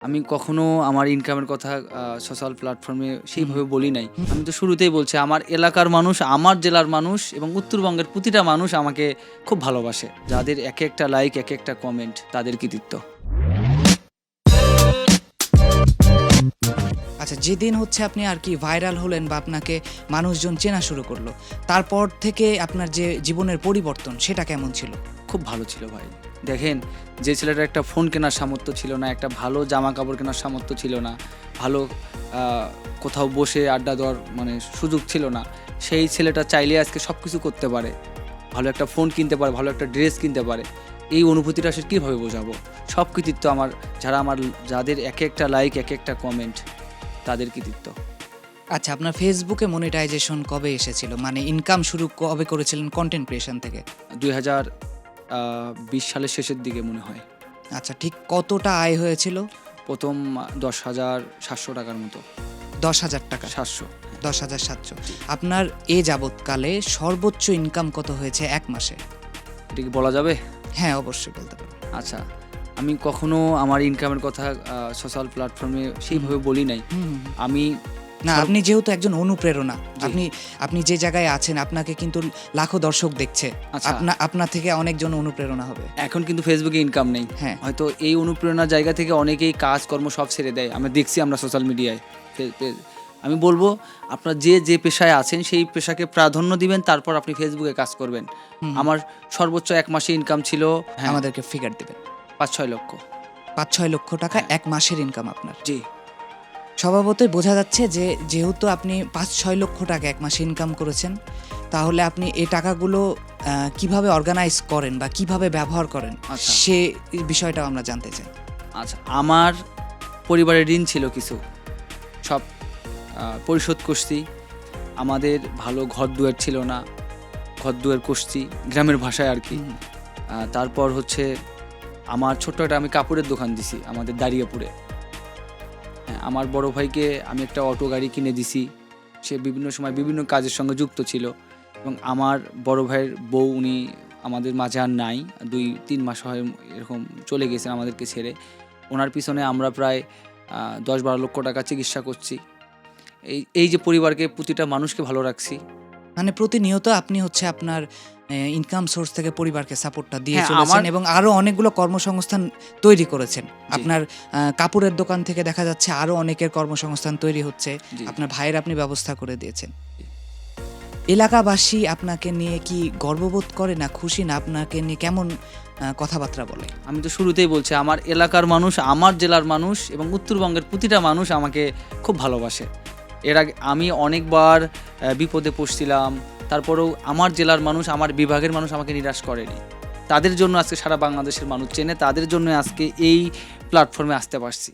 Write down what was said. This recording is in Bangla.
আমি কখনো আমার ইনকামের কথা সোশ্যাল প্ল্যাটফর্মে সেইভাবে বলি নাই। আমি তো শুরুতেই বলছি আমার এলাকার মানুষ, আমার জেলার মানুষ এবং উত্তরবঙ্গের প্রতিটা মানুষ আমাকে খুব ভালোবাসে। যাদের একে একটা লাইক, একে একটা কমেন্ট তাদের কৃতিত্ব। আচ্ছা, যেদিন হচ্ছে আপনি আর কি ভাইরাল হলেন বা আপনাকে মানুষজন চেনা শুরু করলো, তারপর থেকে আপনার যে জীবনের পরিবর্তন সেটা কেমন ছিল? খুব ভালো ছিল ভাই। দেখেন, যে ছেলেটার একটা ফোন কেনার সামর্থ্য ছিল না, একটা ভালো জামা কাপড় কেনার সামর্থ্য ছিল না, ভালো কোথাও বসে আড্ডা দেওয়ার সুযোগ ছিল না, সেই ছেলেটা চাইলে আজকে সব কিছু করতে পারে। ভালো একটা ফোন কিনতে পারে, ভালো একটা ড্রেস কিনতে পারে। এই অনুভূতিটা সে কীভাবে বোঝাবো? সব কৃতিত্ব যাদের একে একটা লাইক, একে একটা কমেন্ট তাদের কৃতিত্ব। আচ্ছা, আপনার ফেসবুকে মনিটাইজেশন কবে এসেছিল? মানে ইনকাম শুরু কবে করেছিলেন কন্টেন্ট ক্রিয়েশন থেকে? 2020 সালের শেষের দিকে মনে হয়। আচ্ছা, ঠিক কতটা আয় হয়েছিল? প্রথম 10,700 টাকার মতো। 10,000 টাকা? 700। 10,700। আপনার এ যাবৎকালে সর্বোচ্চ ইনকাম কত হয়েছে এক মাসে? এটা কি বলা যাবে? হ্যাঁ, অবশ্যই বলতে পারবেন। আচ্ছা, আমি কখনো আমার ইনকামের কথা সোশ্যাল প্ল্যাটফর্মে সেইভাবে বলি নাই। আমি না, আপনি যেহেতু একজন অনুপ্রেরণা, জি। আপনি যে জায়গায় আছেন আপনাকে কিন্তু লাখো দর্শক দেখছে। আচ্ছা। আপনার থেকে অনেকজন অনুপ্রেরণা হবে। এখন কিন্তু ফেসবুকে ইনকাম নেই। হ্যাঁ। হয়তো এই অনুপ্রেরণার জায়গা থেকে অনেকেই কাজকর্ম সব ছেড়ে দেয়। আমরা সোশ্যাল মিডিয়ায়। আমি বলবো, আপনার যে পেশায় আছেন সেই পেশাকে প্রাধান্য দিবেন, তারপর আপনি ফেসবুকে কাজ করবেন। আমার সর্বোচ্চ এক মাসে ইনকাম ছিল, আমাদেরকে ফিগার দিবেন। 5-6 লক্ষ। 5-6 লক্ষ টাকা এক মাসের ইনকাম আপনার? জি। স্বভাবতই বোঝা যাচ্ছে যে যেহেতু আপনি 5-6 লক্ষ টাকা এক মাসে ইনকাম করেছেন, তাহলে আপনি এই টাকাগুলো কিভাবে অর্গানাইজ করেন বা কিভাবে ব্যবহার করেন, আচ্ছা। সে বিষয়টাও আমরা জানতে চাই। আচ্ছা, আমার পরিবারের ঋণ ছিল কিছু, সব পরিশোধ করছি। আমাদের ভালো ঘর দুয়ার ছিল না, ঘর দুয়ার করছি গ্রামের ভাষায় আর কি। তারপর হচ্ছে আমার ছোট্ট একটা আমি কাপড়ের দোকান দিছি আমাদের দাঁড়িয়াপুরে। হ্যাঁ, আমার বড় ভাইকে আমি একটা অটো গাড়ি কিনে দিছি। সে বিভিন্ন সময় বিভিন্ন কাজের সঙ্গে যুক্ত ছিল এবং আমার বড় ভাইয়ের বউ, উনি আমাদের মাঝে আর নাই। 2-3 মাস হয় এরকম চলে গেছেন আমাদেরকে ছেড়ে। ওনার পিছনে আমরা প্রায় 10-12 লক্ষ টাকা চিকিৎসা করছি। এই যে পরিবারকে, প্রতিটা মানুষকে ভালো রাখছি। মানে প্রতিনিয়ত আপনি হচ্ছে আপনার ইনকাম সোর্স থেকে পরিবারকে সাপোর্টটা দিয়ে হ্যাঁ, চলেছেন এবং আরো অনেকগুলো কর্মসংস্থান তৈরি করেছেন। আপনার কাপড়ের দোকান থেকে দেখা যাচ্ছে আরো অনেকের কর্মসংস্থান তৈরি হচ্ছে। আপনার ভাইয়ের আপনি ব্যবস্থা করে দিয়েছেন। এলাকাবাসী আপনাকে নিয়ে কি গর্ববোধ করে না খুশি, না আপনাকে নিয়ে কেমন কথাবার্তা বলে? আমি তো শুরুতেই বলছি আমার এলাকার মানুষ, আমার জেলার মানুষ এবং উত্তরবঙ্গের প্রতিটা মানুষ আমাকে খুব ভালোবাসে। এর আগে আমি অনেকবার বিপদে পড়ছিলাম, তারপরেও আমার জেলার মানুষ, আমার বিভাগের মানুষ আমাকে নিরাশ করেনি। তাদের জন্য আজকে সারা বাংলাদেশের মানুষ চেনে, তাদের জন্য আজকে এই প্ল্যাটফর্মে আসতে পারছি।